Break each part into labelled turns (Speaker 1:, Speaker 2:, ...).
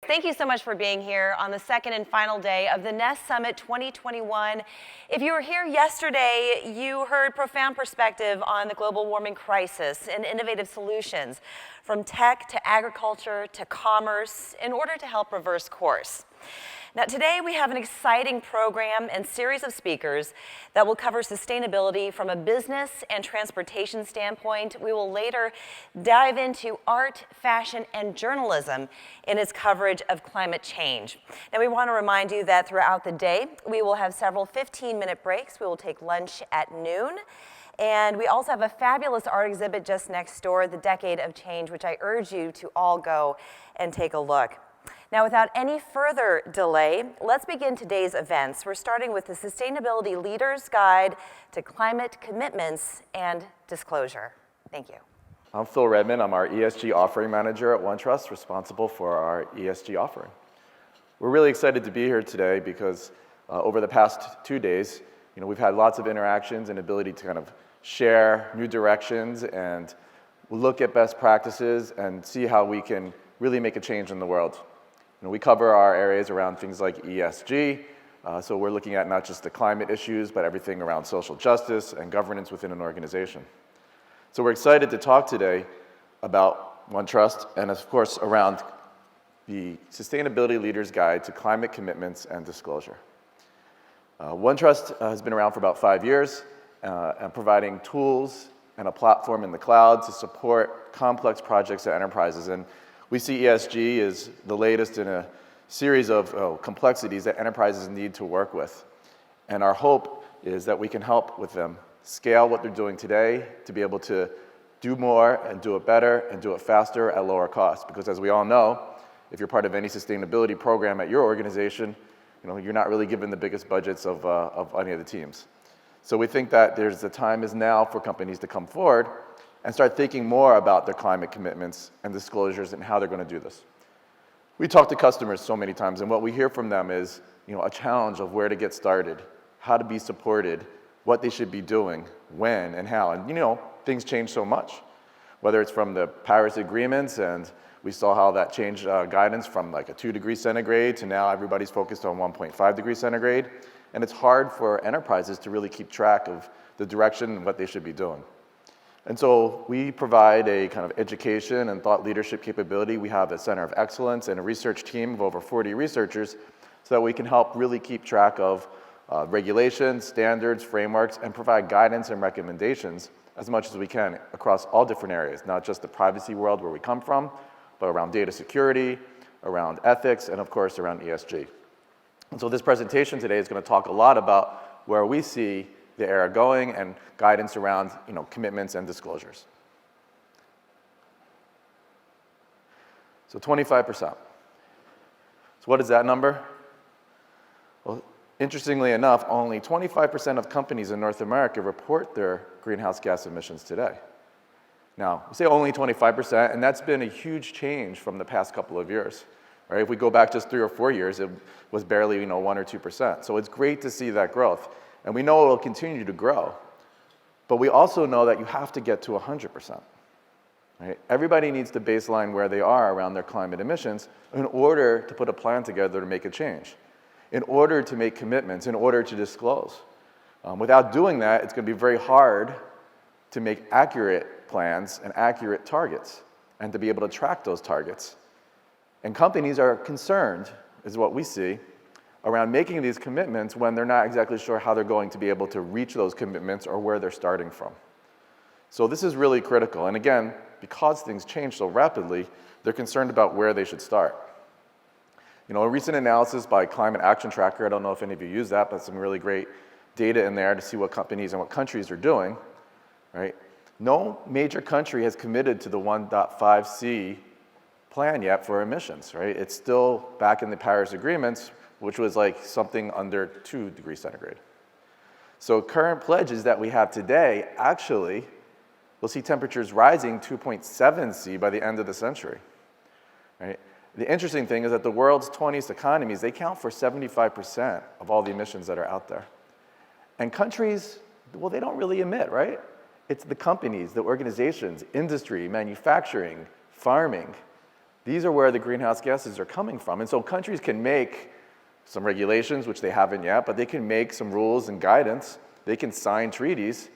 Speaker 1: Thank you so much for being here on the second and final day of the Nest Summit 2021. If you were here yesterday, you heard profound perspective on the global warming crisis and innovative solutions from tech to agriculture to commerce in order to help reverse course. Now today we have an exciting program and series of speakers that will cover sustainability from a business and transportation standpoint. We will later dive into art, fashion, and journalism in its coverage of climate change. Now we want to remind you that throughout the day we will have several 15-minute breaks. We will take lunch at noon. And we also have a fabulous art exhibit just next door, The Decade of Change, which I urge you to all go and take a look. Now, without any further delay, let's begin today's events. We're starting with the Sustainability Leader's Guide to Climate Commitments and Disclosure. Thank you.
Speaker 2: I'm Phil Redmond. I'm our ESG Offering Manager at OneTrust, responsible for our ESG offering. We're really excited to be here today because over the past 2 days, we've had lots of interactions and ability to kind of share new directions and look at best practices and see how we can really make a change in the world. We cover our areas around things like ESG, so we're looking at not just the climate issues, but everything around social justice and governance within an organization. So we're excited to talk today about OneTrust and, of course, around the Sustainability Leader's Guide to Climate Commitments and Disclosure. OneTrust has been around for about 5 years and providing tools and a platform in the cloud to support complex projects at enterprises. And we see ESG as the latest in a series of complexities that enterprises need to work with. And our hope is that we can help with them scale what they're doing today to be able to do more and do it better and do it faster at lower cost. Because as we all know, if you're part of any sustainability program at your organization, you're not really given the biggest budgets of any of the teams. So we think that the time is now for companies to come forward and start thinking more about their climate commitments and disclosures and how they're going to do this. We talk to customers so many times, and what we hear from them is a challenge of where to get started, how to be supported, what they should be doing, when and how. And things change so much, whether it's from the Paris agreements, and we saw how that changed guidance from like a 2 degrees centigrade to now everybody's focused on 1.5 degrees centigrade. And it's hard for enterprises to really keep track of the direction and what they should be doing. And so we provide a kind of education and thought leadership capability. We have a center of excellence and a research team of over 40 researchers so that we can help really keep track of regulations, standards, frameworks, and provide guidance and recommendations as much as we can across all different areas, not just the privacy world where we come from, but around data security, around ethics, and of course around ESG. And so this presentation today is going to talk a lot about where we see the era going and guidance around commitments and disclosures. So 25%. So what is that number? Well, interestingly enough, only 25% of companies in North America report their greenhouse gas emissions today. Now, we say only 25%, and that's been a huge change from the past couple of years. Right? If we go back just 3 or 4 years, it was barely 1 or 2%. So it's great to see that growth. And we know it will continue to grow. But we also know that you have to get to 100%. Right? Everybody needs to baseline where they are around their climate emissions in order to put a plan together to make a change, in order to make commitments, in order to disclose. Without doing that, it's going to be very hard to make accurate plans and accurate targets and to be able to track those targets. And companies are concerned, is what we see, around making these commitments when they're not exactly sure how they're going to be able to reach those commitments or where they're starting from. So this is really critical. And again, because things change so rapidly, they're concerned about where they should start. A recent analysis by Climate Action Tracker, I don't know if any of you use that, but some really great data in there to see what companies and what countries are doing, right? No major country has committed to the 1.5C plan yet for emissions, right? It's still back in the Paris agreements, which was like something under 2 degrees centigrade. So current pledges that we have today, actually, we'll see temperatures rising 2.7 C by the end of the century, right? The interesting thing is that the world's 20th economies, they count for 75% of all the emissions that are out there. And countries, well, they don't really emit, right? It's the companies, the organizations, industry, manufacturing, farming. These are where the greenhouse gases are coming from. And so countries can make some regulations, which they haven't yet, but they can make some rules and guidance. They can sign treaties.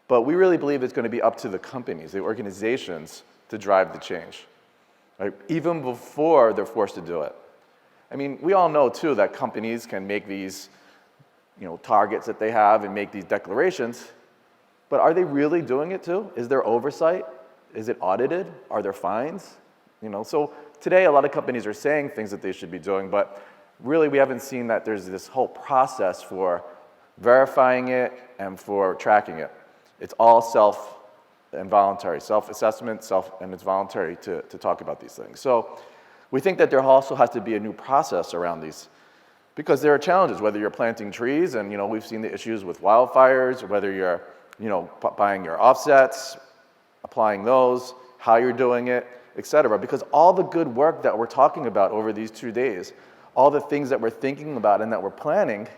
Speaker 2: But we really believe it's going to be up to the companies, the organizations, to drive the change, right? Even before they're forced to do it. I mean, we all know, too, that companies can make these targets that they have and make these declarations, but are they really doing it, too? Is there oversight? Is it audited? Are there fines? So today, a lot of companies are saying things that they should be doing, but really, we haven't seen that there's this whole process for verifying it and for tracking it. It's all self and voluntary, self-assessment, and it's voluntary to talk about these things. So we think that there also has to be a new process around these, because there are challenges, whether you're planting trees, and we've seen the issues with wildfires, or whether you're buying your offsets, applying those, how you're doing it, et cetera. Because all the good work that we're talking about over these 2 days, all the things that we're thinking about and that we're planning,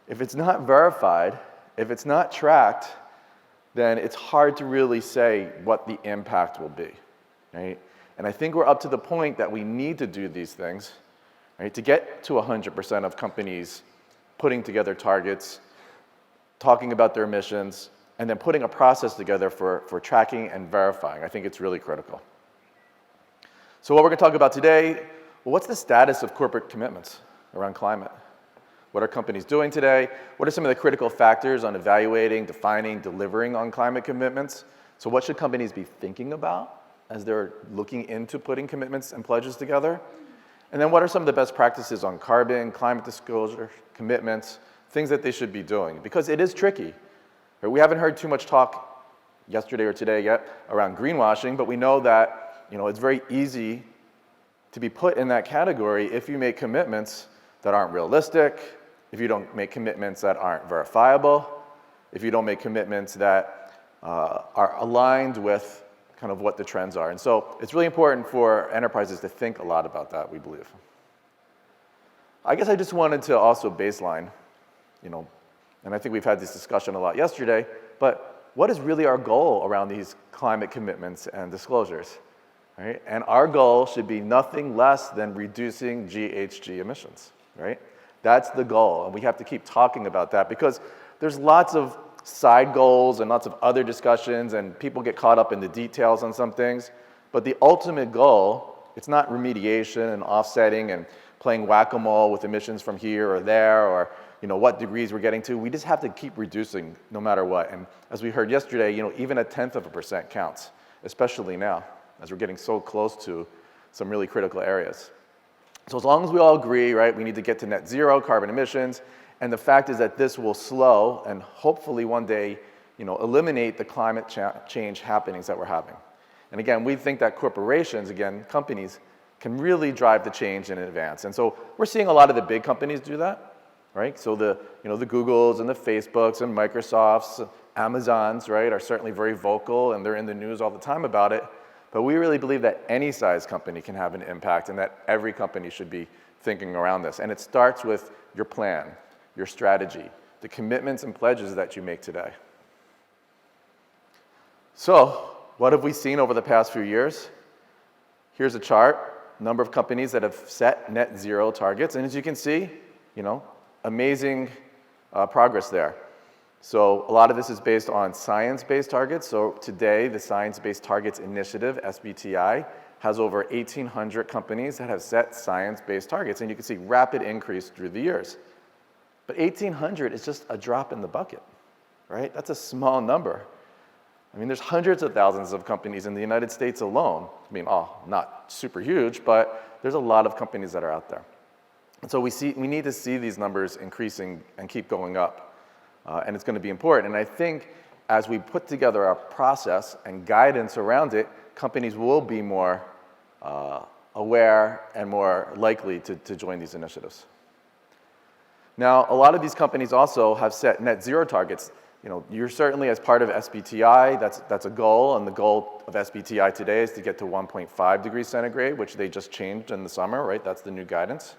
Speaker 2: if it's not verified, if it's not tracked, then it's hard to really say what the impact will be, right? And I think we're up to the point that we need to do these things, right, to get to 100% of companies putting together targets, talking about their emissions, and then putting a process together for tracking and verifying. I think it's really critical. So what we're going to talk about today, well, what's the status of corporate commitments around climate? What are companies doing today? What are some of the critical factors on evaluating, defining, delivering on climate commitments? So what should companies be thinking about as they're looking into putting commitments and pledges together? And then what are some of the best practices on carbon, climate disclosure, commitments, things that they should be doing? Because it is tricky. We haven't heard too much talk yesterday or today yet around greenwashing, but we know that it's very easy to be put in that category if you make commitments that aren't realistic, if you don't make commitments that aren't verifiable, if you don't make commitments that are aligned with kind of what the trends are. And so it's really important for enterprises to think a lot about that, we believe. I guess I just wanted to also baseline, and I think we've had this discussion a lot yesterday, but what is really our goal around these climate commitments and disclosures, right? And our goal should be nothing less than reducing GHG emissions, right? That's the goal, and we have to keep talking about that because there's lots of side goals and lots of other discussions, and people get caught up in the details on some things, but the ultimate goal, it's not remediation and offsetting and playing whack-a-mole with emissions from here or there or what degrees we're getting to. We just have to keep reducing no matter what. And as we heard yesterday, even 0.1% counts, especially now, as we're getting so close to some really critical areas. So as long as we all agree, right, we need to get to net zero carbon emissions, and the fact is that this will slow and hopefully one day, eliminate the climate change happenings that we're having. And again, we think that corporations, again, companies, can really drive the change in advance. And so we're seeing a lot of the big companies do that, right? So the Googles and the Facebooks and Microsofts, Amazons, right, are certainly very vocal and they're in the news all the time about it. But we really believe that any size company can have an impact and that every company should be thinking around this. And it starts with your plan, your strategy, the commitments and pledges that you make today. So what have we seen over the past few years? Here's a chart, number of companies that have set net zero targets. And as you can see, amazing progress there. So a lot of this is based on science-based targets. So today, the Science-Based Targets Initiative, SBTI, has over 1,800 companies that have set science-based targets. And you can see rapid increase through the years. But 1,800 is just a drop in the bucket, right? That's a small number. I mean, there's hundreds of thousands of companies in the United States alone. I mean, not super huge, but there's a lot of companies that are out there. And so we need to see these numbers increasing and keep going up. And it's going to be important. And I think as we put together our process and guidance around it, companies will be more aware and more likely to join these initiatives. Now, a lot of these companies also have set net zero targets. You're certainly, as part of SBTI, that's a goal, and the goal of SBTI today is to get to 1.5 degrees centigrade, which they just changed in the summer, right? That's the new guidance.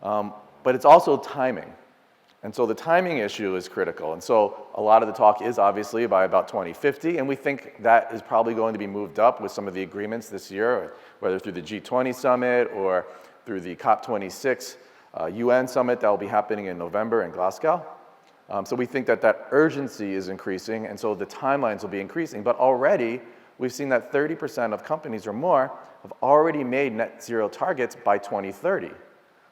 Speaker 2: But it's also timing. And so the timing issue is critical. And so a lot of the talk is obviously by about 2050, and we think that is probably going to be moved up with some of the agreements this year, whether through the G20 summit or through the COP26 UN summit that will be happening in November in Glasgow. So we think that that urgency is increasing, and so the timelines will be increasing. But already, we've seen that 30% of companies or more have already made net zero targets by 2030.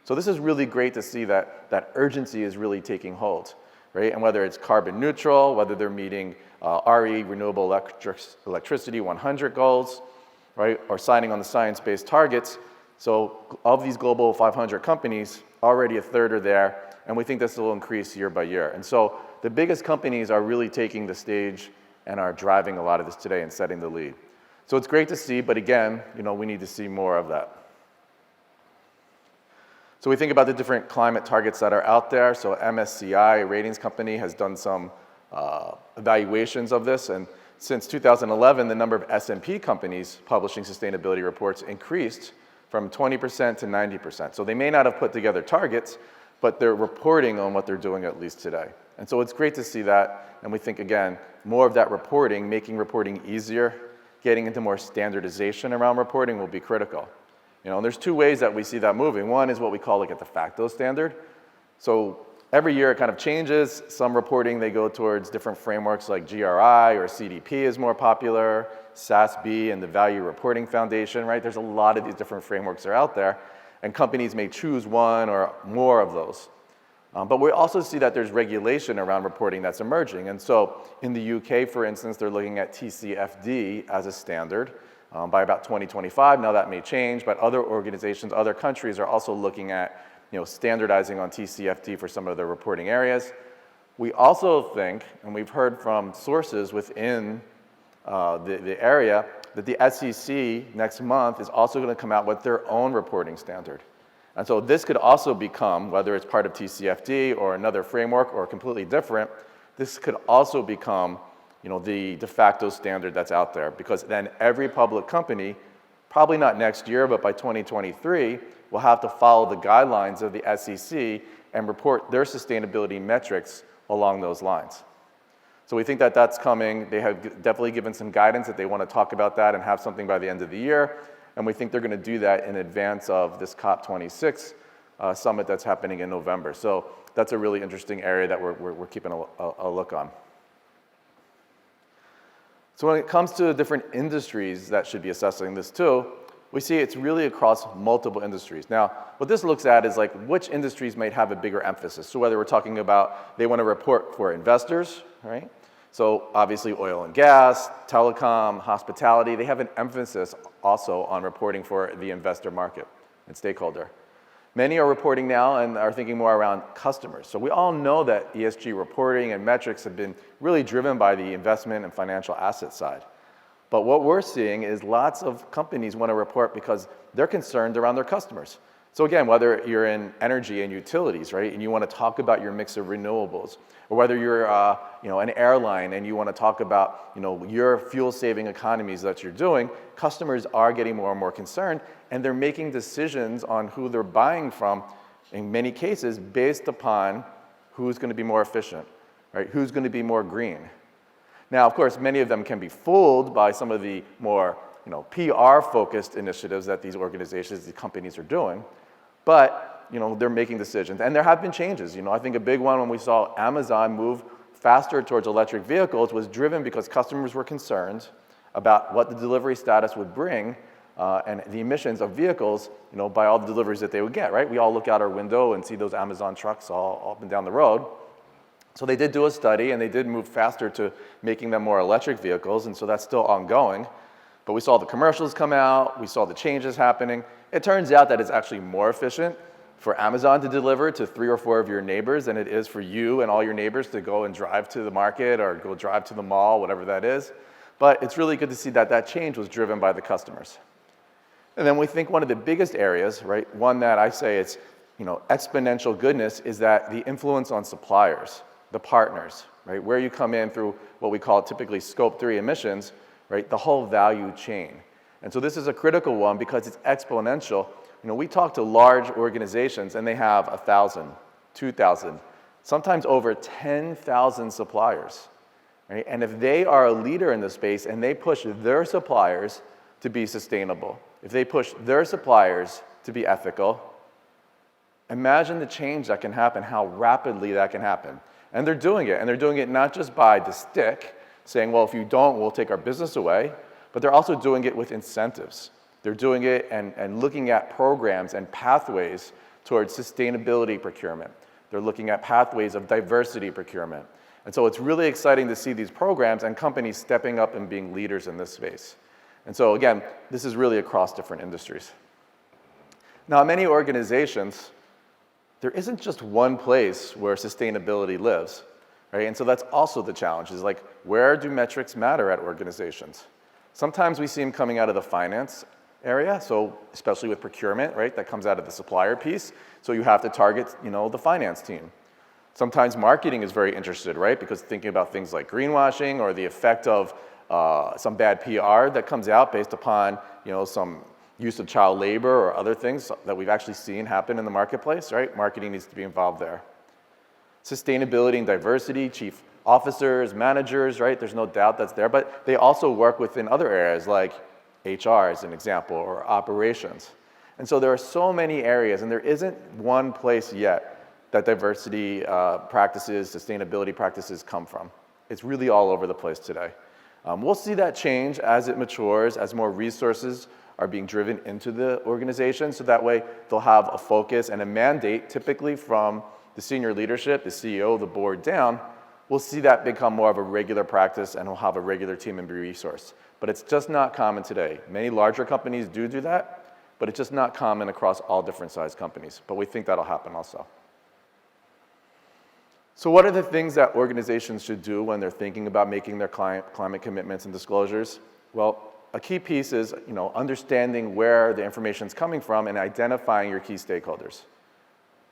Speaker 2: So this is really great to see that that urgency is really taking hold, right? And whether it's carbon neutral, whether they're meeting RE, renewable electricity 100 goals, right? Or signing on the science-based targets. So of these global 500 companies, already a third are there, and we think this will increase year by year. And so the biggest companies are really taking the stage and are driving a lot of this today and setting the lead. So it's great to see, but again, we need to see more of that. So we think about the different climate targets that are out there. So MSCI, a ratings company, has done some evaluations of this. And since 2011, the number of S&P companies publishing sustainability reports increased from 20% to 90%. So they may not have put together targets, but they're reporting on what they're doing at least today. And so it's great to see that. And we think, again, more of that reporting, making reporting easier, getting into more standardization around reporting will be critical. And there's two ways that we see that moving. One is what we call like a de facto standard. So every year it kind of changes. Some reporting, they go towards different frameworks like GRI or CDP is more popular, SASB and the Value Reporting Foundation, right? There's a lot of these different frameworks that are out there, and companies may choose one or more of those. But we also see that there's regulation around reporting that's emerging. And so in the UK, for instance, they're looking at TCFD as a standard. By about 2025, now that may change, but other organizations, other countries are also looking at standardizing on TCFD for some of their reporting areas. We also think, and we've heard from sources within the area, that the SEC next month is also going to come out with their own reporting standard. And so this could also become, whether it's part of TCFD or another framework or completely different, this could also become the de facto standard that's out there, because then every public company, probably not next year, but by 2023, will have to follow the guidelines of the SEC and report their sustainability metrics along those lines. So we think that that's coming. They have definitely given some guidance that they want to talk about that and have something by the end of the year, and we think they're going to do that in advance of this COP26 summit that's happening in November. So that's a really interesting area that we're keeping a look on. So when it comes to different industries that should be assessing this too, we see it's really across multiple industries. Now, what this looks at is like which industries might have a bigger emphasis. So whether we're talking about they want to report for investors, right? So obviously oil and gas, telecom, hospitality, they have an emphasis also on reporting for the investor market and stakeholder. Many are reporting now and are thinking more around customers. So we all know that ESG reporting and metrics have been really driven by the investment and financial asset side. But what we're seeing is lots of companies want to report because they're concerned around their customers. So again, whether you're in energy and utilities, right, and you want to talk about your mix of renewables, or whether you're an airline and you want to talk about your fuel-saving economies that you're doing, customers are getting more and more concerned, and they're making decisions on who they're buying from, in many cases, based upon who's going to be more efficient, right? Who's going to be more green. Now, of course, many of them can be fooled by some of the more PR-focused initiatives that these organizations, these companies are doing, but they're making decisions. And there have been changes. I think a big one when we saw Amazon move faster towards electric vehicles was driven because customers were concerned about what the delivery status would bring and the emissions of vehicles, by all the deliveries that they would get, right? We all look out our window and see those Amazon trucks all up and down the road. So they did do a study, and they did move faster to making them more electric vehicles, and so that's still ongoing. But we saw the commercials come out, we saw the changes happening. It turns out that it's actually more efficient for Amazon to deliver to 3 or 4 of your neighbors than it is for you and all your neighbors to go and drive to the market or go drive to the mall, whatever that is. But it's really good to see that that change was driven by the customers. And then we think one of the biggest areas, right, one that I say it's exponential goodness, is that the influence on suppliers, the partners, right, where you come in through what we call typically Scope 3 emissions, right, the whole value chain. And so this is a critical one because it's exponential. We talk to large organizations and they have 1,000, 2,000, sometimes over 10,000 suppliers. Right? And if they are a leader in this space and they push their suppliers to be sustainable, if they push their suppliers to be ethical, imagine the change that can happen, how rapidly that can happen. And they're doing it, and they're doing it not just by the stick, saying, well, if you don't, we'll take our business away, but they're also doing it with incentives. They're doing it and looking at programs and pathways towards sustainability procurement. They're looking at pathways of diversity procurement. And so it's really exciting to see these programs and companies stepping up and being leaders in this space. And so again, this is really across different industries. Now, in many organizations, there isn't just one place where sustainability lives, right? And so that's also the challenge, is like, where do metrics matter at organizations? Sometimes we see them coming out of the finance area, so especially with procurement, right? That comes out of the supplier piece, so you have to target, the finance team. Sometimes marketing is very interested, right? Because thinking about things like greenwashing or the effect of some bad PR that comes out based upon, some use of child labor or other things that we've actually seen happen in the marketplace, right? Marketing needs to be involved there. Sustainability and diversity, chief officers, managers, right? There's no doubt that's there, but they also work within other areas like HR as an example, or operations. And so there are so many areas, and there isn't one place yet that diversity practices, sustainability practices come from. It's really all over the place today. We'll see that change as it matures, as more resources are being driven into the organization, so that way they'll have a focus and a mandate, typically from the senior leadership, the CEO, the board down. We'll see that become more of a regular practice, and we'll have a regular team and be resource. But it's just not common today. Many larger companies do that, but it's just not common across all different size companies. But we think that'll happen also. So what are the things that organizations should do when they're thinking about making their climate commitments and disclosures? Well, a key piece is, understanding where the information is coming from and identifying your key stakeholders,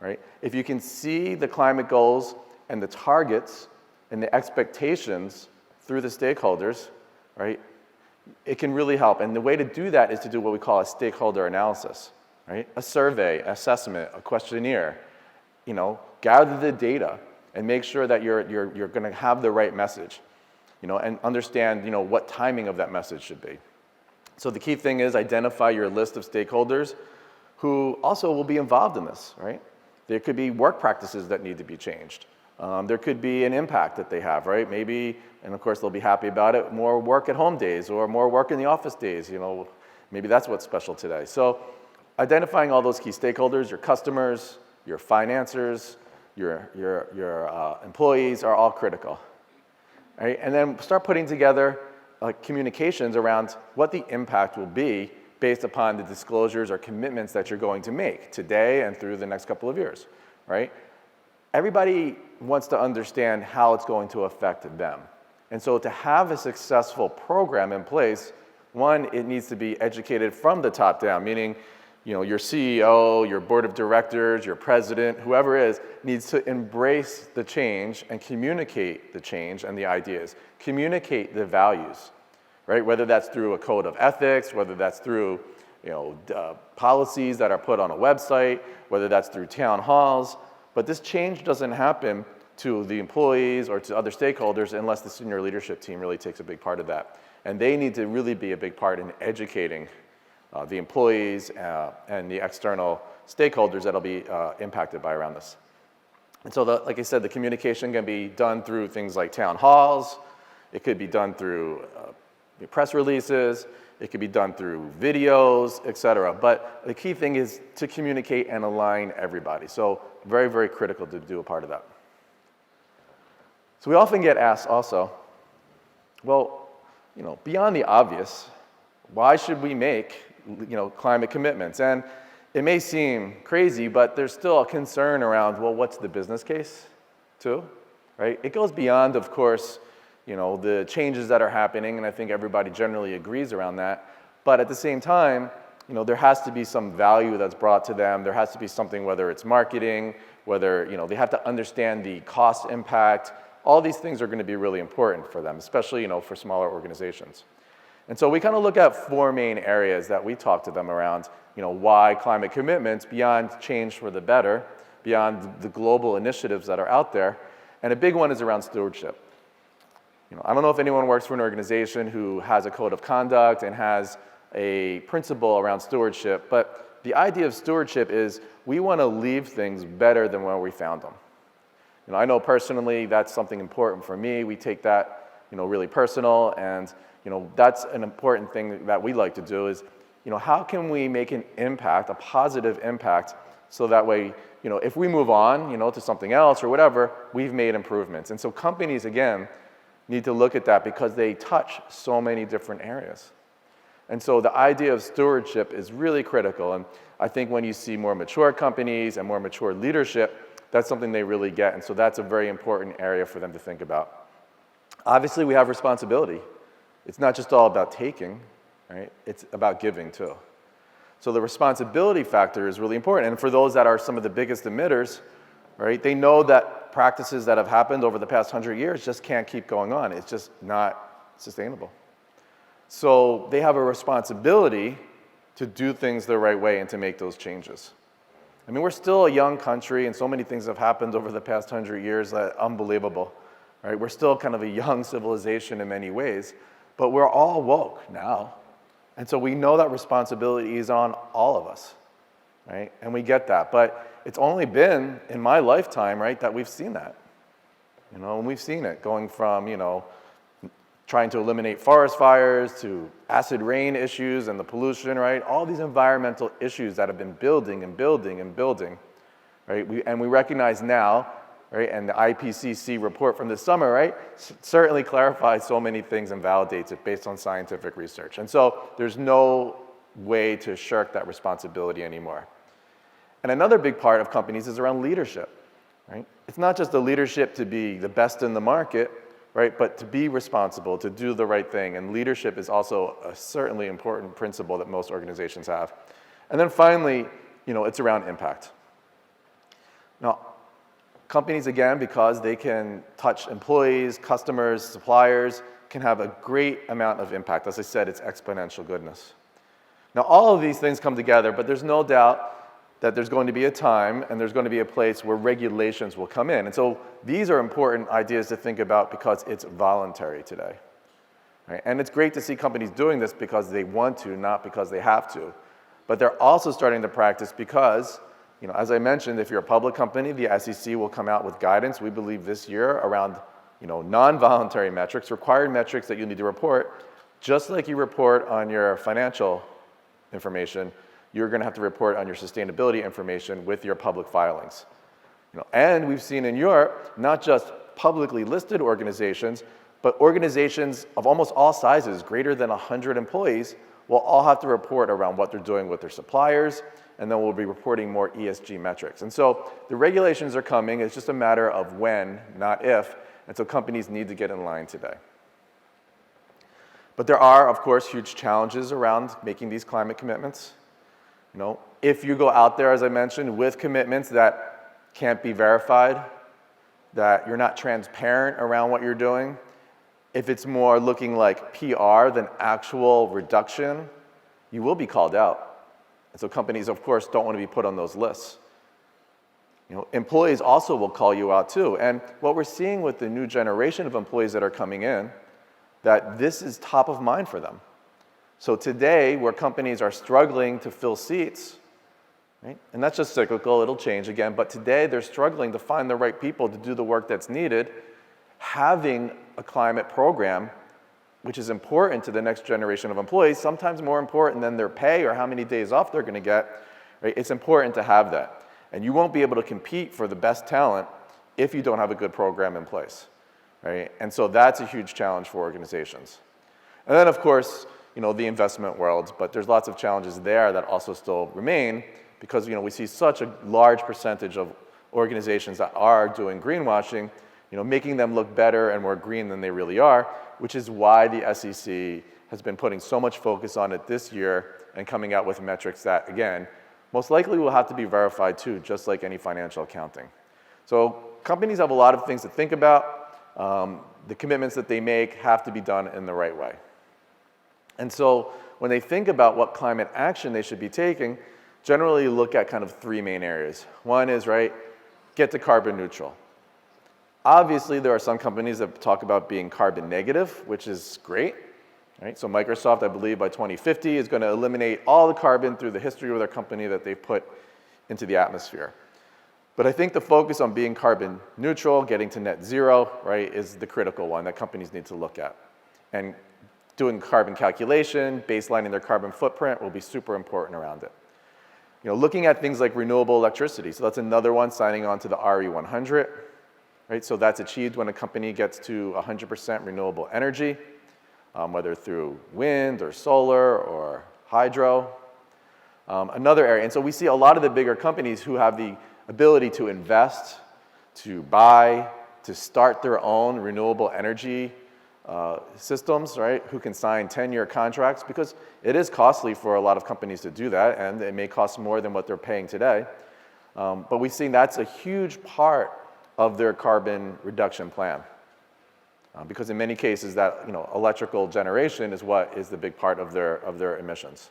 Speaker 2: right? If you can see the climate goals and the targets and the expectations through the stakeholders, right, it can really help. And the way to do that is to do what we call a stakeholder analysis, right? A survey, assessment, a questionnaire, gather the data and make sure that you're going to have the right message, and understand, what timing of that message should be. So the key thing is identify your list of stakeholders who also will be involved in this, right? There could be work practices that need to be changed. There could be an impact that they have, right? Maybe, and of course they'll be happy about it, more work at home days or more work in the office days, maybe that's what's special today. So identifying all those key stakeholders, your customers, your financiers, your employees are all critical, right? And then start putting together communications around what the impact will be based upon the disclosures or commitments that you're going to make today and through the next couple of years, right? Everybody wants to understand how it's going to affect them. And so to have a successful program in place, one, it needs to be educated from the top down, meaning, your CEO, your board of directors, your president, whoever is, needs to embrace the change and communicate the change and the ideas. Communicate the values, right? Whether that's through a code of ethics, whether that's through, policies that are put on a website, whether that's through town halls. But this change doesn't happen to the employees or to other stakeholders unless the senior leadership team really takes a big part of that. And they need to really be a big part in educating the employees and the external stakeholders that'll be impacted by around this. And so, like I said, the communication can be done through things like town halls. It could be done through press releases. It could be done through videos, et cetera. But the key thing is to communicate and align everybody. So very, very critical to do a part of that. So we often get asked also, well, beyond the obvious, why should we make climate commitments? And it may seem crazy, but there's still a concern around, well, what's the business case too, right? It goes beyond, of course, the changes that are happening, and I think everybody generally agrees around that. But at the same time, there has to be some value that's brought to them. There has to be something, whether it's marketing, whether, they have to understand the cost impact. All these things are going to be really important for them, especially, for smaller organizations. And so we kind of look at four main areas that we talk to them around, why climate commitments, beyond change for the better, beyond the global initiatives that are out there. And a big one is around stewardship. I don't know if anyone works for an organization who has a code of conduct and has a principle around stewardship, but the idea of stewardship is we want to leave things better than where we found them. I know personally that's something important for me. We take that really personal, and that's an important thing that we like to do is how can we make an impact, a positive impact, so that way if we move on to something else or whatever, we've made improvements. And so companies, again, need to look at that because they touch so many different areas. And so the idea of stewardship is really critical. And I think when you see more mature companies and more mature leadership, that's something they really get. And so that's a very important area for them to think about. Obviously, we have responsibility. It's not just all about taking, right? It's about giving too. So the responsibility factor is really important. And for those that are some of the biggest emitters, right, they know that practices that have happened over the past 100 years just can't keep going on. It's just not sustainable. So they have a responsibility to do things the right way and to make those changes. I mean, we're still a young country, and so many things have happened over the past 100 years that are unbelievable. Right? We're still kind of a young civilization in many ways, but we're all woke now. And so we know that responsibility is on all of us, right? And we get that. But it's only been in my lifetime, right, that we've seen that. And we've seen it going from, trying to eliminate forest fires to acid rain issues and the pollution, right? All these environmental issues that have been building and building and building, right? We recognize now, right, and the IPCC report from this summer, right, certainly clarifies so many things and validates it based on scientific research. And so there's no way to shirk that responsibility anymore. And another big part of companies is around leadership, right? It's not just the leadership to be the best in the market, right, but to be responsible, to do the right thing. And leadership is also a certainly important principle that most organizations have. And then finally, it's around impact. Now, companies, again, because they can touch employees, customers, suppliers, can have a great amount of impact. As I said, it's exponential goodness. Now, all of these things come together, but there's no doubt that there's going to be a time and there's going to be a place where regulations will come in. And so these are important ideas to think about because it's voluntary today. Right? And it's great to see companies doing this because they want to, not because they have to. But they're also starting to practice because, as I mentioned, if you're a public company, the SEC will come out with guidance, we believe this year, around non-voluntary metrics, required metrics that you need to report. Just like you report on your financial information, you're going to have to report on your sustainability information with your public filings. And we've seen in Europe, not just publicly listed organizations, but organizations of almost all sizes, greater than 100 employees, will all have to report around what they're doing with their suppliers, and then we'll be reporting more ESG metrics. And so the regulations are coming. It's just a matter of when, not if. And so companies need to get in line today. But there are, of course, huge challenges around making these climate commitments. If you go out there, as I mentioned, with commitments that can't be verified, that you're not transparent around what you're doing, if it's more looking like PR than actual reduction, you will be called out. And so companies, of course, don't want to be put on those lists. Employees also will call you out too. And what we're seeing with the new generation of employees that are coming in, that this is top of mind for them. So today, where companies are struggling to fill seats, right? And that's just cyclical, it'll change again, but today they're struggling to find the right people to do the work that's needed. Having a climate program, which is important to the next generation of employees, sometimes more important than their pay or how many days off they're going to get, right? It's important to have that. And you won't be able to compete for the best talent if you don't have a good program in place, right? And so that's a huge challenge for organizations. And then, of course, the investment world, but there's lots of challenges there that also still remain because, we see such a large percentage of organizations that are doing greenwashing, making them look better and more green than they really are, which is why the SEC has been putting so much focus on it this year and coming out with metrics that, again, most likely will have to be verified too, just like any financial accounting. So companies have a lot of things to think about. The commitments that they make have to be done in the right way. And so when they think about what climate action they should be taking, generally look at kind of three main areas. One is, right, get to carbon neutral. Obviously, there are some companies that talk about being carbon negative, which is great. Right? So Microsoft, I believe, by 2050 is going to eliminate all the carbon through the history of their company that they've put into the atmosphere. But I think the focus on being carbon neutral, getting to net zero, right, is the critical one that companies need to look at. And doing carbon calculation, baselining their carbon footprint will be super important around it. You know, looking at things like renewable electricity. So that's another one, signing on to the RE100. Right? So that's achieved when a company gets to 100% renewable energy, whether through wind or solar or hydro. Another area, and so we see a lot of the bigger companies who have the ability to invest, to buy, to start their own renewable energy systems, right, who can sign 10-year contracts, because it is costly for a lot of companies to do that, and it may cost more than what they're paying today. But we've seen that's a huge part of their carbon reduction plan. Because in many cases that, you know, electrical generation is what is the big part of their emissions.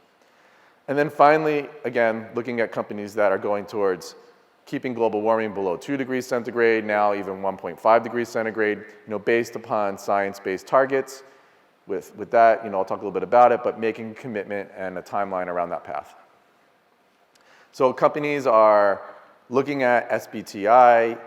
Speaker 2: And then finally, again, looking at companies that are going towards keeping global warming below 2 degrees centigrade, now even 1.5 degrees centigrade, you know, based upon science-based targets. With that, you know, I'll talk a little bit about it, but making a commitment and a timeline around that path. So companies are looking at SBTI,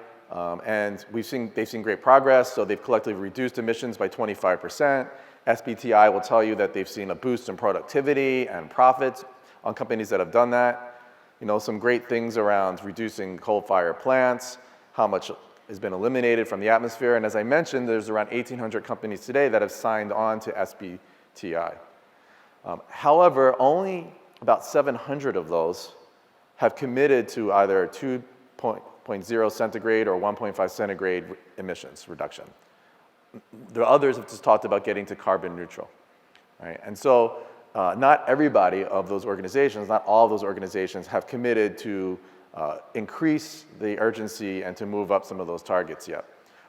Speaker 2: and they've seen great progress. So they've collectively reduced emissions by 25%. SBTI will tell you that they've seen a boost in productivity and profits on companies that have done that. You know, some great things around reducing coal-fired plants, how much has been eliminated from the atmosphere. And as I mentioned, there's around 1,800 companies today that have signed on to SBTI. However, only about 700 of those have committed to either 2.0 centigrade or 1.5 centigrade emissions reduction. The others have just talked about getting to carbon neutral. Right? And so not everybody of those organizations, not all of those organizations have committed to increase the urgency and to move up some of those targets yet.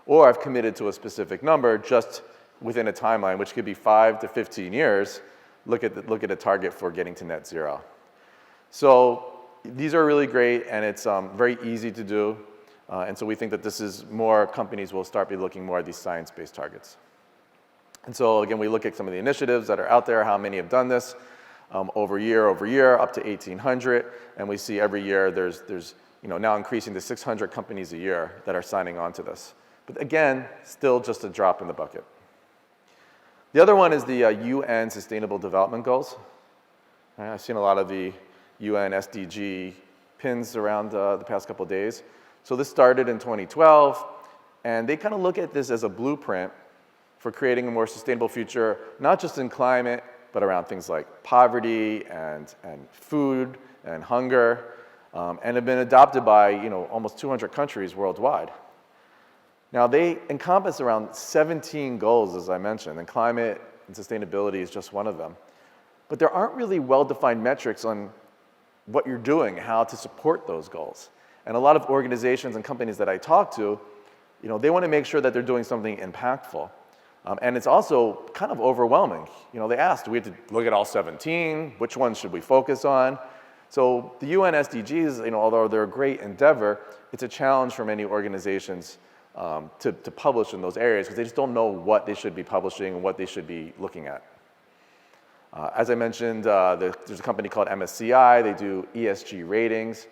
Speaker 2: Or have committed to a specific number just within a timeline, which could be 5 to 15 years, look at a target for getting to net zero. So these are really great, and it's very easy to do. And so we think that this is more companies will start be looking more at these science-based targets. And so again, we look at some of the initiatives that are out there, how many have done this over year, up to 1,800. And we see every year there's you know, now increasing to 600 companies a year that are signing on to this. But again, still just a drop in the bucket. The other one is the UN Sustainable Development Goals. I've seen a lot of the UN SDG pins around the past couple of days. So this started in 2012, and they kind of look at this as a blueprint for creating a more sustainable future, not just in climate, but around things like poverty and food and hunger, and have been adopted by, you know, almost 200 countries worldwide. Now, they encompass around 17 goals, as I mentioned, and climate and sustainability is just one of them. But there aren't really well-defined metrics on what you're doing, how to support those goals. And a lot of organizations and companies that I talk to, you know, they want to make sure that they're doing something impactful. And it's also kind of overwhelming. You know, they asked, do we have to look at all 17? Which ones should we focus on? So the UN SDGs, you know, although they're a great endeavor, it's a challenge for many organizations to publish in those areas because they just don't know what they should be publishing and what they should be looking at. As I mentioned, there's a company called MSCI. They do ESG ratings.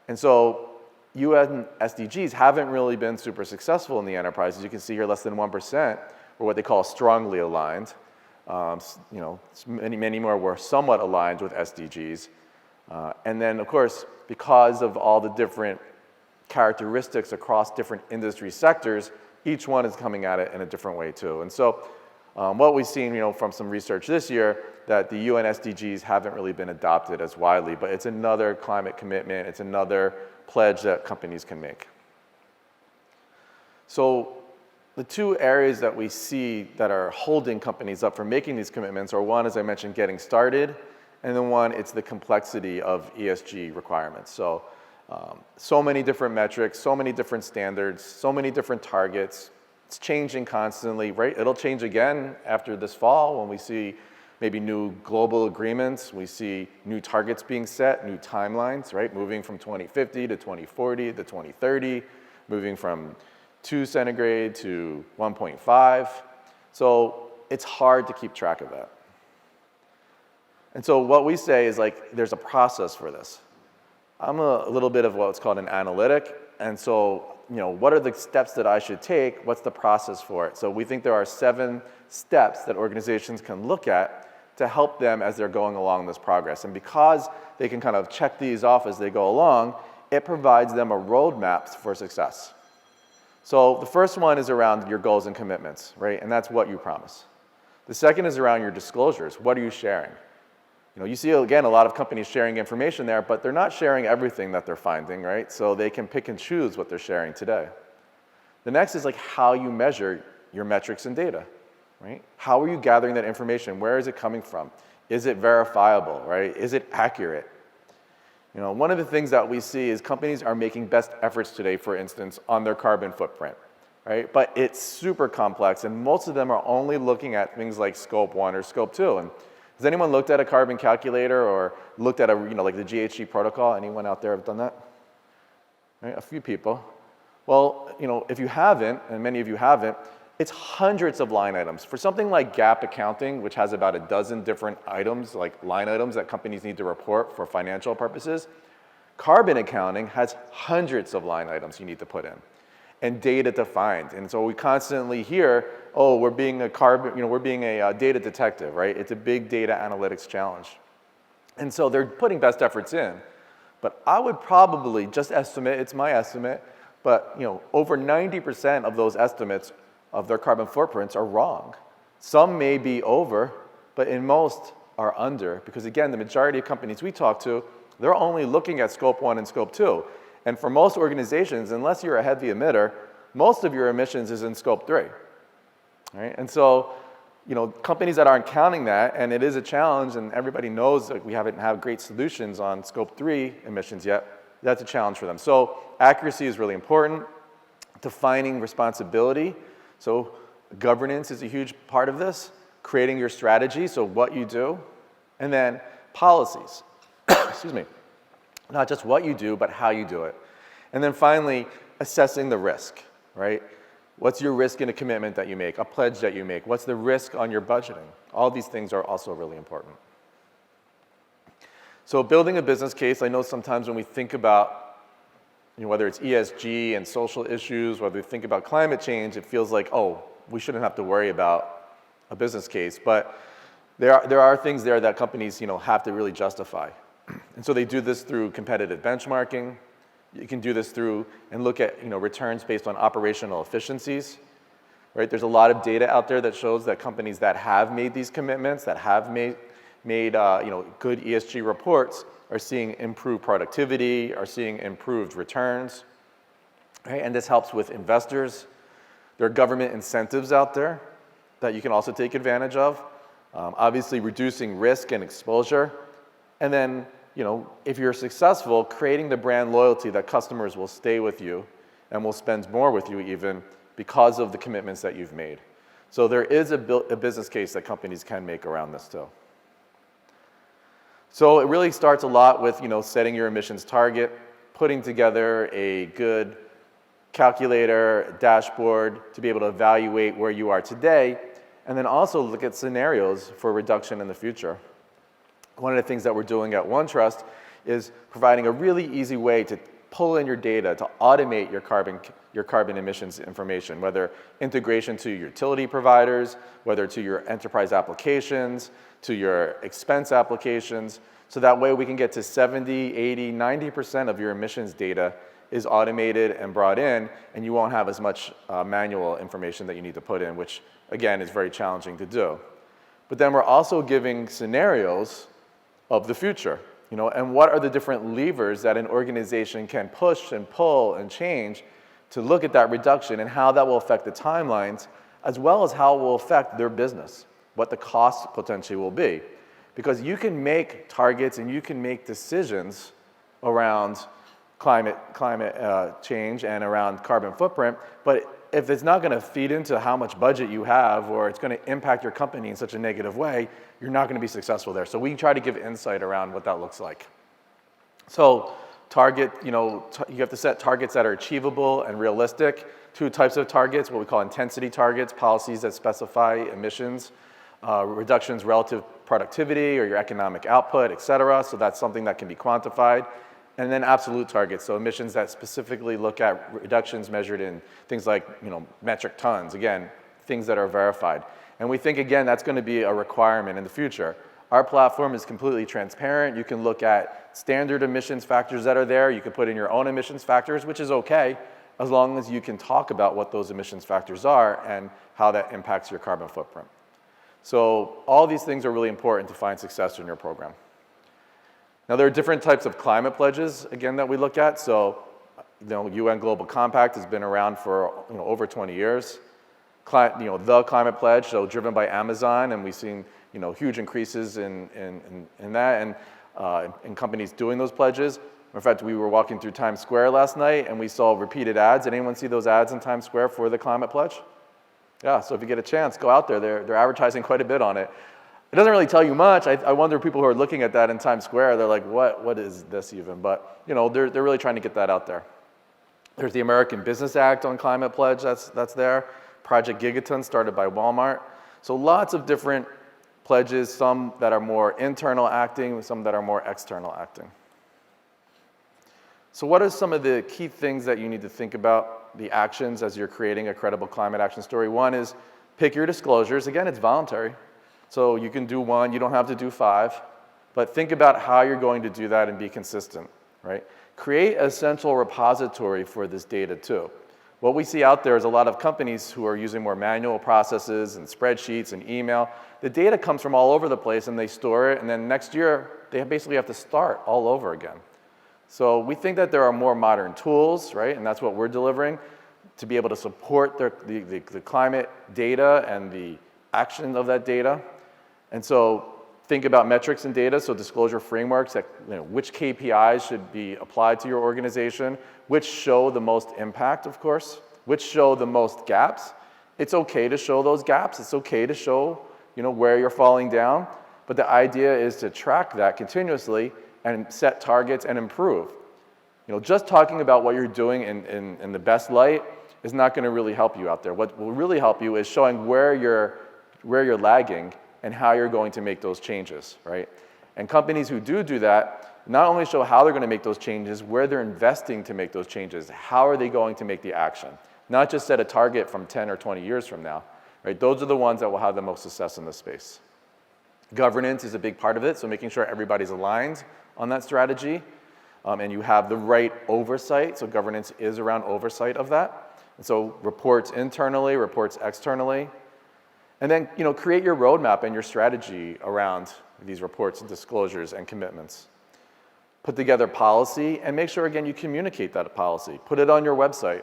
Speaker 2: And so UN SDGs haven't really been super successful in the enterprise. As you can see here, less than 1% were what they call strongly aligned. You know, many more were somewhat aligned with SDGs. And then, of course, because of all the different characteristics across different industry sectors, each one is coming at it in a different way too. And so what we've seen, you know, from some research this year, that the UN SDGs haven't really been adopted as widely, but it's another climate commitment, it's another pledge that companies can make. So the two areas that we see that are holding companies up for making these commitments are one, as I mentioned, getting started, and then one, it's the complexity of ESG requirements. So, so many different metrics, so many different standards, so many different targets. It's changing constantly, right? It'll change again after this fall when we see maybe new global agreements. We see new targets being set, new timelines, right? Moving from 2050 to 2040 to 2030. moving from 2 centigrade to 1.5. So it's hard to keep track of that. And so what we say is like, there's a process for this. I'm a little bit of what's called an analytic. And so, what are the steps that I should take? What's the process for it? So we think there are 7 steps that organizations can look at to help them as they're going along this progress. And because they can kind of check these off as they go along, it provides them a roadmap for success. So the first one is around your goals and commitments, right? And that's what you promise. The second is around your disclosures. What are you sharing? You see, again, a lot of companies sharing information there, but they're not sharing everything that they're finding, right? So they can pick and choose what they're sharing today. The next is like how you measure your metrics and data, right? How are you gathering that information? Where is it coming from? Is it verifiable, right? Is it accurate? One of the things that we see is companies are making best efforts today, for instance, on their carbon footprint, right? But it's super complex, and most of them are only looking at things like scope 1 or scope 2. And has anyone looked at a carbon calculator or looked at like the GHG protocol? Anyone out there have done that? Right? A few people. Well, if you haven't, and many of you haven't, it's hundreds of line items. For something like GAAP accounting, which has about a dozen different items, like line items that companies need to report for financial purposes, carbon accounting has hundreds of line items you need to put in and data to find. And so we constantly hear, oh, we're being a data detective, right? It's a big data analytics challenge. And so they're putting best efforts in. But I would probably just estimate, it's my estimate, but over 90% of those estimates of their carbon footprints are wrong. Some may be over, but in most are under, because again, the majority of companies we talk to, they're only looking at scope 1 and scope 2. And for most organizations, unless you're a heavy emitter, most of your emissions is in scope 3. Right? And so, companies that aren't counting that, and it is a challenge, and everybody knows that we haven't had great solutions on scope 3 emissions yet, that's a challenge for them. So accuracy is really important. Defining responsibility. So governance is a huge part of this. Creating your strategy, so what you do. And then policies. Excuse me. Not just what you do, but how you do it. And then finally, assessing the risk, right? What's your risk in a commitment that you make, a pledge that you make? What's the risk on your budgeting? All these things are also really important. So building a business case, I know sometimes when we think about, whether it's ESG and social issues, whether we think about climate change, it feels like, oh, we shouldn't have to worry about a business case. But there are things there that companies, have to really justify. And so they do this through competitive benchmarking. You can do this through and look at returns based on operational efficiencies. Right? There's a lot of data out there that shows that companies that have made these commitments, that have made good ESG reports, are seeing improved productivity, are seeing improved returns. Right? And this helps with investors. There are government incentives out there that you can also take advantage of. Obviously, reducing risk and exposure. And then, if you're successful, creating the brand loyalty that customers will stay with you and will spend more with you even because of the commitments that you've made. So there is a business case that companies can make around this too. So it really starts a lot with, setting your emissions target, putting together a good calculator, dashboard to be able to evaluate where you are today, and then also look at scenarios for reduction in the future. One of the things that we're doing at OneTrust is providing a really easy way to pull in your data, to automate your carbon emissions information, whether integration to your utility providers, whether to your enterprise applications, to your expense applications, so that way we can get to 70, 80, 90% of your emissions data is automated and brought in, and you won't have as much manual information that you need to put in, which again is very challenging to do. But then we're also giving scenarios of the future, and what are the different levers that an organization can push and pull and change to look at that reduction and how that will affect the timelines, as well as how it will affect their business, what the cost potentially will be. Because you can make targets and you can make decisions around climate change and around carbon footprint, but if it's not going to feed into how much budget you have, or it's going to impact your company in such a negative way, you're not going to be successful there. So we try to give insight around what that looks like. So target, you have to set targets that are achievable and realistic. 2 types of targets, what we call intensity targets, policies that specify emissions, reductions relative productivity or your economic output, et cetera. So that's something that can be quantified. And then absolute targets, so emissions that specifically look at reductions measured in things like metric tons, again, things that are verified. And we think, again, that's going to be a requirement in the future. Our platform is completely transparent. You can look at standard emissions factors that are there. You can put in your own emissions factors, which is okay, as long as you can talk about what those emissions factors are and how that impacts your carbon footprint. So all these things are really important to find success in your program. Now, there are different types of climate pledges, again, that we look at. So, UN Global Compact has been around for over 20 years. The climate pledge, so driven by Amazon, and we've seen huge increases in that and in companies doing those pledges. In fact, we were walking through Times Square last night, and we saw repeated ads. Did anyone see those ads in Times Square for the climate pledge? Yeah, so if you get a chance, go out there. They're advertising quite a bit on it. It doesn't really tell you much. I wonder people who are looking at that in Times Square, they're like, what is this even? But they're really trying to get that out there. There's the American Business Act on climate pledge that's there. Project Gigaton started by Walmart. So lots of different pledges, some that are more internal acting, some that are more external acting. So what are some of the key things that you need to think about, the actions as you're creating a credible climate action story? One is pick your disclosures. Again, it's voluntary. So you can do 1, you don't have to do 5, but think about how you're going to do that and be consistent, right? Create a central repository for this data too. What we see out there is a lot of companies who are using more manual processes and spreadsheets and email. The data comes from all over the place and they store it, and then next year they basically have to start all over again. So we think that there are more modern tools, right? And that's what we're delivering to be able to support the climate data and the action of that data. And so think about metrics and data, so disclosure frameworks, that, which KPIs should be applied to your organization, which show the most impact, of course, which show the most gaps. It's okay to show those gaps. It's okay to show where you're falling down. But the idea is to track that continuously and set targets and improve. Just talking about what you're doing in the best light is not going to really help you out there. What will really help you is showing where you're lagging and how you're going to make those changes, right? And companies who do that not only show how they're going to make those changes, where they're investing to make those changes, how are they going to make the action? Not just set a target from 10 or 20 years from now, right? Those are the ones that will have the most success in this space. Governance is a big part of it, so making sure everybody's aligned on that strategy, and you have the right oversight, so governance is around oversight of that. And so reports internally, reports externally. And then, create your roadmap and your strategy around these reports and disclosures and commitments. Put together policy and make sure, again, you communicate that policy. Put it on your website,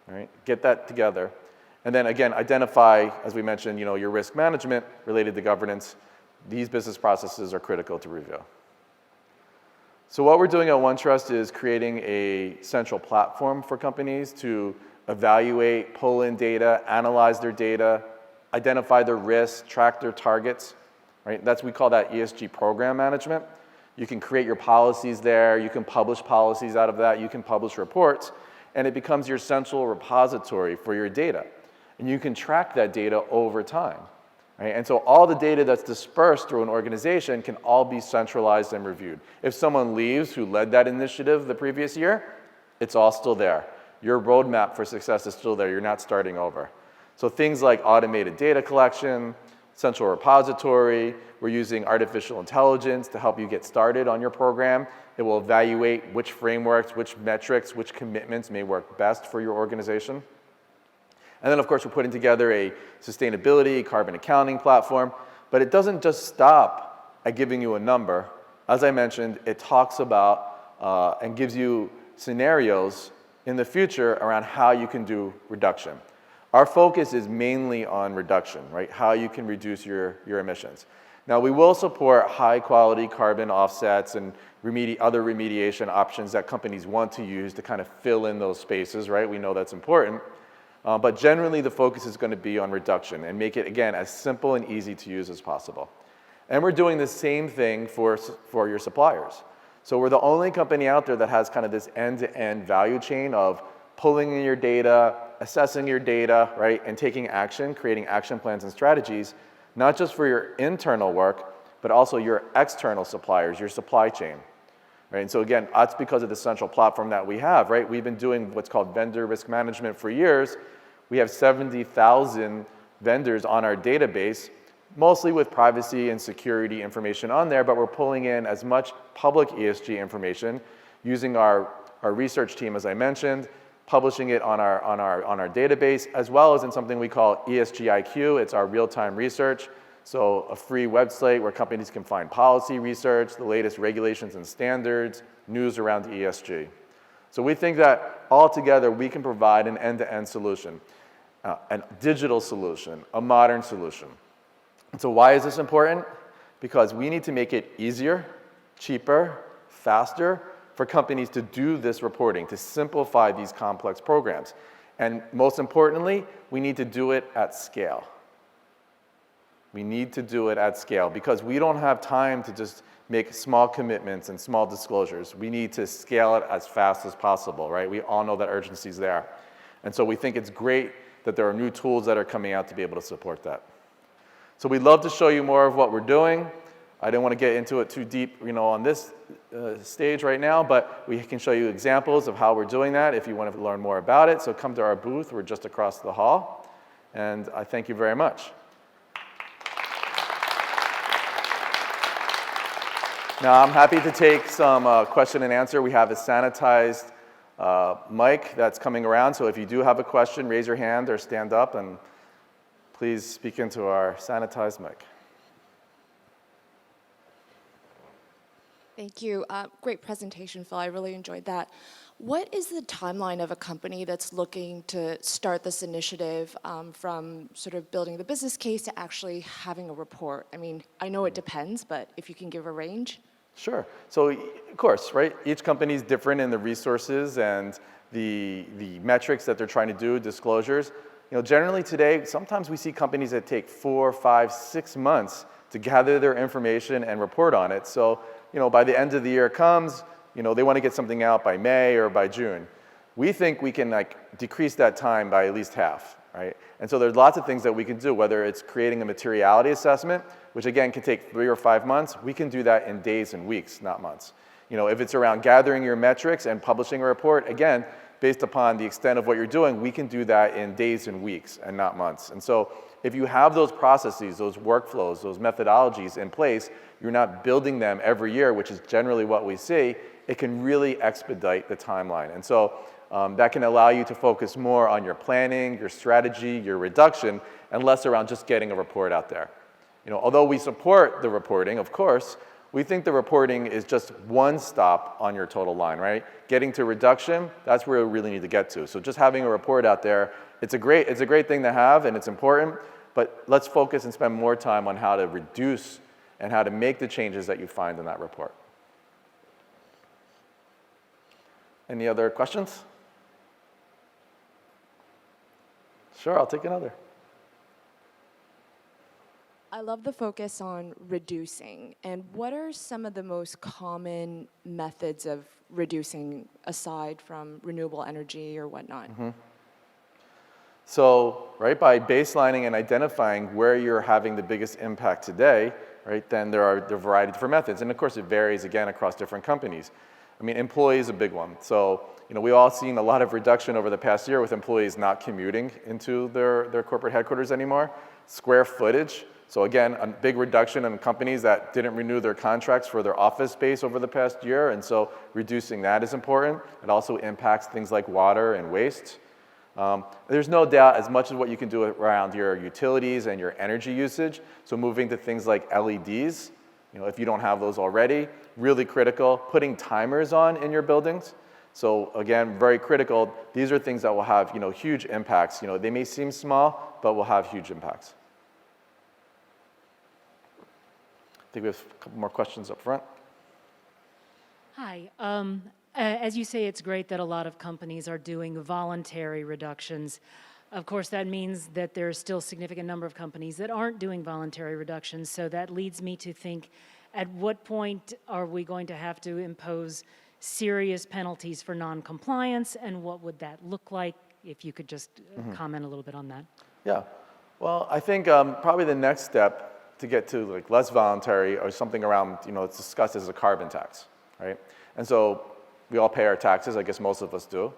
Speaker 2: right? Get that together. And then, again, identify, as we mentioned, your risk management related to governance. These business processes are critical to review. So what we're doing at OneTrust is creating a central platform for companies to evaluate, pull in data, analyze their data, identify their risks, track their targets, right? We call that ESG program management. You can create your policies there, you can publish policies out of that, you can publish reports, and it becomes your central repository for your data. And you can track that data over time, right? And so all the data that's dispersed through an organization can all be centralized and reviewed. If someone leaves who led that initiative the previous year, it's all still there. Your roadmap for success is still there, you're not starting over. So things like automated data collection, central repository, we're using artificial intelligence to help you get started on your program. It will evaluate which frameworks, which metrics, which commitments may work best for your organization. And then, of course, we're putting together a sustainability, carbon accounting platform, but it doesn't just stop at giving you a number. As I mentioned, it talks about and gives you scenarios in the future around how you can do reduction. Our focus is mainly on reduction, right? How you can reduce your emissions. Now, we will support high-quality carbon offsets and other remediation options that companies want to use to kind of fill in those spaces, right? We know that's important. But generally, the focus is going to be on reduction and make it, again, as simple and easy to use as possible. And we're doing the same thing for your suppliers. So we're the only company out there that has kind of this end-to-end value chain of pulling in your data, assessing your data, right, and taking action, creating action plans and strategies, not just for your internal work, but also your external suppliers, your supply chain. Right? And so again, that's because of the central platform that we have, right? We've been doing what's called vendor risk management for years. We have 70,000 vendors on our database, mostly with privacy and security information on there, but we're pulling in as much public ESG information using our research team, as I mentioned, publishing it on our database, as well as in something we call ESG IQ. It's our real-time research. So a free website where companies can find policy research, the latest regulations and standards, news around ESG. So we think that altogether we can provide an end-to-end solution, a digital solution, a modern solution. And so why is this important? Because we need to make it easier, cheaper, faster for companies to do this reporting, to simplify these complex programs. And most importantly, we need to do it at scale. We need to do it at scale because we don't have time to just make small commitments and small disclosures. We need to scale it as fast as possible, right? We all know that urgency is there. And so we think it's great that there are new tools that are coming out to be able to support that. So we'd love to show you more of what we're doing. I don't want to get into it too deep, on this stage right now, but we can show you examples of how we're doing that if you want to learn more about it. So come to our booth. We're just across the hall. And I thank you very much. Now, I'm happy to take some question and answer. We have a sanitized mic that's coming around. So if you do have a question, raise your hand or stand up and please speak into our sanitized mic.
Speaker 3: Thank you. Great presentation, Phil. I really enjoyed that. What is the timeline of a company that's looking to start this initiative from sort of building the business case to actually having a report? I mean, I know it depends, but if you can give a range.
Speaker 2: Sure. So, of course, right? Each company is different in the resources and the metrics that they're trying to do, disclosures. Generally today, sometimes we see companies that take 4, 5, 6 months to gather their information and report on it. So, by the end of the year comes, they want to get something out by May or by June. We think we can decrease that time by at least half, right? And so there's lots of things that we can do, whether it's creating a materiality assessment, which again can take 3 or 5 months. We can do that in days and weeks, not months. If it's around gathering your metrics and publishing a report, again, based upon the extent of what you're doing, we can do that in days and weeks and not months. And so if you have those processes, those workflows, those methodologies in place, you're not building them every year, which is generally what we see, it can really expedite the timeline. And so that can allow you to focus more on your planning, your strategy, your reduction, and less around just getting a report out there. Although we support the reporting, of course, we think the reporting is just one stop on your total line, right? Getting to reduction, that's where we really need to get to. So just having a report out there, it's a great thing to have and it's important, but let's focus and spend more time on how to reduce and how to make the changes that you find in that report. Any other questions? Sure, I'll take another.
Speaker 3: I love the focus on reducing. And what are some of the most common methods of reducing aside from renewable energy or whatnot?
Speaker 2: Mm-hmm. So, right, by baselining and identifying where you're having the biggest impact today, right, then there are a variety of different methods. And of course, it varies, again, across different companies. I mean, employee is a big one. So, we've all seen a lot of reduction over the past year with employees not commuting into their corporate headquarters anymore. Square footage. So again, a big reduction in companies that didn't renew their contracts for their office space over the past year. And so reducing that is important. It also impacts things like water and waste. There's no doubt as much as what you can do around your utilities and your energy usage. So moving to things like LEDs, if you don't have those already, really critical. Putting timers on in your buildings. So again, very critical. These are things that will have huge impacts. They may seem small, but will have huge impacts. I think we have a couple more questions up front.
Speaker 4: Hi. As you say, it's great that a lot of companies are doing voluntary reductions. Of course, that means that there's still a significant number of companies that aren't doing voluntary reductions. So that leads me to think, At what point are we going to have to impose serious penalties for non-compliance, and what would that look like? If you could just comment a little bit on that.
Speaker 2: Yeah. Well, I think probably the next step to get to like less voluntary or something around, it's discussed as a carbon tax, right? And so we all pay our taxes, I guess most of us do.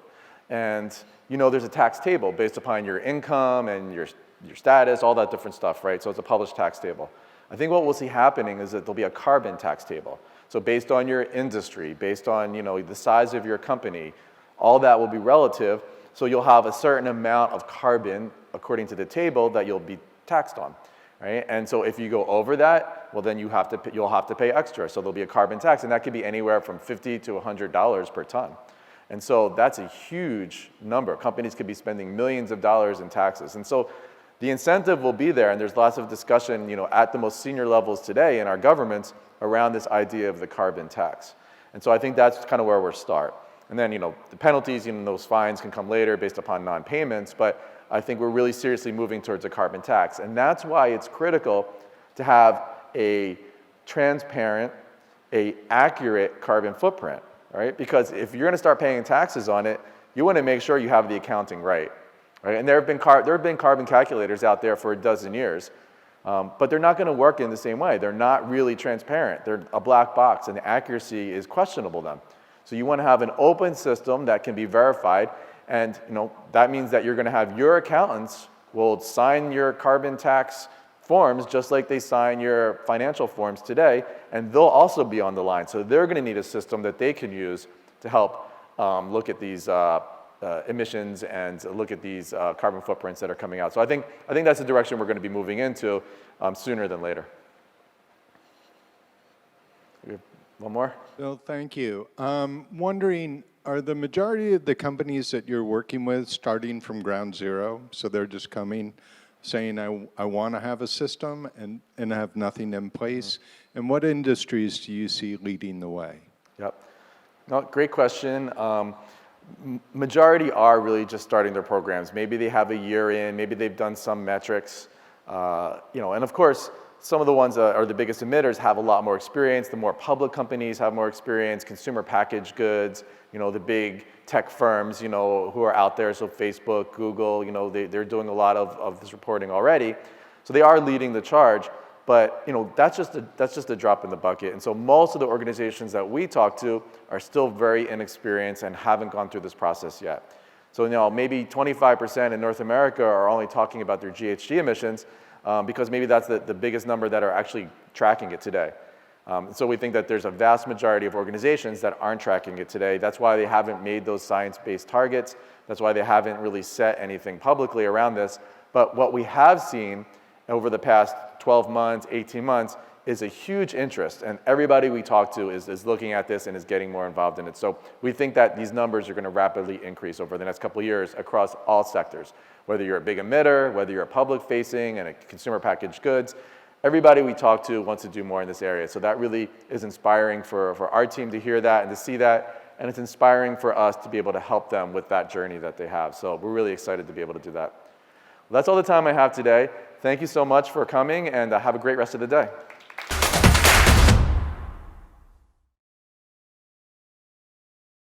Speaker 2: And there's a tax table based upon your income and your status, all that different stuff, right? So it's a published tax table. I think what we'll see happening is that there'll be a carbon tax table. So based on your industry, based on the size of your company, all that will be relative. So you'll have a certain amount of carbon according to the table that you'll be taxed on, right? And so if you go over that, well then you'll have to pay extra. So there'll be a carbon tax, and that could be anywhere from $50 to $100 per ton. And so that's a huge number. Companies could be spending millions of dollars in taxes. And so the incentive will be there, and there's lots of discussion at the most senior levels today in our governments around this idea of the carbon tax. And so I think that's kind of where we'll start. And then the penalties, those fines can come later based upon non-payments, but I think we're really seriously moving towards a carbon tax. And that's why it's critical to have a transparent, accurate carbon footprint, right? Because if you're gonna start paying taxes on it, you wanna make sure you have the accounting right? And there have been carbon calculators out there for a dozen years, but they're not gonna work in the same way. They're not really transparent. They're a black box, and the accuracy is questionable then. So you wanna have an open system that can be verified, and that means that you're gonna have your accountants will sign your carbon tax forms just like they sign your financial forms today, and they'll also be on the line. So they're gonna need a system that they can use to help look at these emissions and look at these carbon footprints that are coming out. So I think that's the direction we're gonna be moving into sooner than later. We have one more?
Speaker 5: Bill, thank you. Wondering, are the majority of the companies that you're working with starting from ground zero? So they're just coming, saying, I want to have a system and have nothing in place? And what industries do you see leading the way?
Speaker 2: Yep. No, great question. Majority are really just starting their programs. Maybe they have a year in, maybe they've done some metrics, and of course, some of the ones that are the biggest emitters have a lot more experience. The more public companies have more experience, consumer packaged goods, the big tech firms, who are out there, so Facebook, Google, they're doing a lot of this reporting already. So they are leading the charge, but that's just a drop in the bucket. And so most of the organizations that we talk to are still very inexperienced and haven't gone through this process yet. So maybe 25% in North America are only talking about their GHG emissions, because maybe that's the biggest number that are actually tracking it today. So we think that there's a vast majority of organizations that aren't tracking it today. That's why they haven't made those science-based targets. That's why they haven't really set anything publicly around this. But what we have seen over the past 12 months, 18 months, is a huge interest. And everybody we talk to is looking at this and is getting more involved in it. So we think that these numbers are going to rapidly increase over the next couple of years across all sectors. Whether you're a big emitter, whether you're a public-facing and a consumer packaged goods, everybody we talk to wants to do more in this area. So that really is inspiring for our team to hear that and to see that. And it's inspiring for us to be able to help them with that journey that they have. So we're really excited to be able to do that. Well, that's all the time I have today. Thank you so much for coming, and have a great rest of the day.